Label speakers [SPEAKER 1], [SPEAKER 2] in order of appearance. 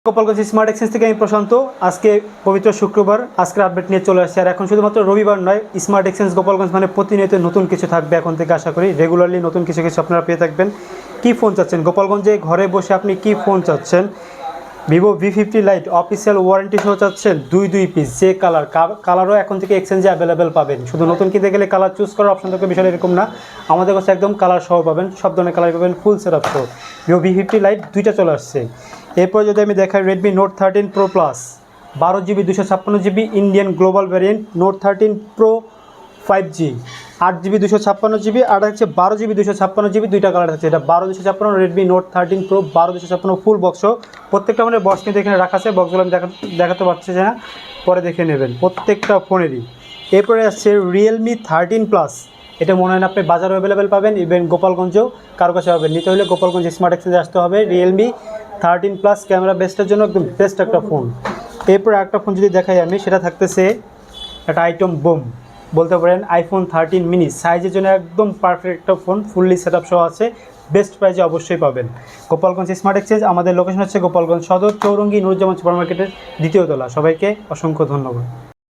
[SPEAKER 1] Gopalganj smart exchange থেকে আমি প্রশান্ত। আজকে পবিত্র শুক্রবার, আজকের আপডেট নিয়ে চলে আসছে। আর এখন শুধুমাত্র রবিবার নয়, স্মার্ট এক্সচেঞ্জ গোপালগঞ্জ মানে প্রতিনিয়ত নতুন কিছু থাকবে এখন থেকে। আশা করি রেগুলারলি নতুন কিছু কিছু আপনারা পেয়ে থাকবেন। কী ফোন চাচ্ছেন গোপালগঞ্জে ঘরে বসে, আপনি কি ফোন চাচ্ছেন? Vivo V50 light official warranty সহ চাচ্ছেন দুই পিস, যে কালারও এখন থেকে এক্সচেঞ্জে অ্যাভেলেবেল পাবেন। শুধু নতুন কিনতে গেলে কালার চুজ করার অপশন থাকবে, বিষয়টা এরকম না। আমাদের কাছে একদম কালার সহ পাবেন, সব ধরনের কালার পাবেন, ফুল সেটআপ সহ। ভিভো V50 লাইট দুইটা চলে আসছে। এরপর যদি আমি দেখাই Redmi note 13 pro plus 12GB 256GB Indian global variant, note 13 pro 5G 8GB 256GB, আর হচ্ছে 12GB 256GB, দুইটা কালার আছে। এটা 12 256 Redmi note 13 pro 12 256 full box. প্রত্যেকটা ফোনের বক্স কিন্তু এখানে রাখা আছে, বক্সগুলো আমি দেখাতে পারছি না, পরে দেখে নেবেন প্রত্যেকটা ফোনেরই। এরপরে আসছে রিয়েলমি 13 প্লাস। এটা মনে হয় না আপনি বাজারে অ্যাভেলেবেল পাবেন, ইভেন গোপালগঞ্জেও কারো কাছে পাবেন। নিতে হলে গোপালগঞ্জ স্মার্ট এক্সচেঞ্জে আসতে হবে। রিয়েলমি 13 প্লাস ক্যামেরা বেস্টের জন্য একদম বেস্ট একটা ফোন। এরপরে একটা ফোন যদি দেখাই আমি, সেটা থাকতেছে একটা আইটেম বোম বলতে পারেন, আইফোন 13 মিনি। সাইজের জন্য একদম পারফেক্ট একটা ফোন, ফুললি সেটআপ সহ আছে, বেস্ট প্রাইজে অবশ্যই পাবেন গোপালগঞ্জ স্মার্ট এক্সচেঞ্জ। আমাদের লোকেশন হচ্ছে গোপালগঞ্জ সদর, চৌরঙ্গি নুরুজ্জামান সুপার মার্কেটের দ্বিতীয় তলা। সবাইকে অসংখ্য ধন্যবাদ।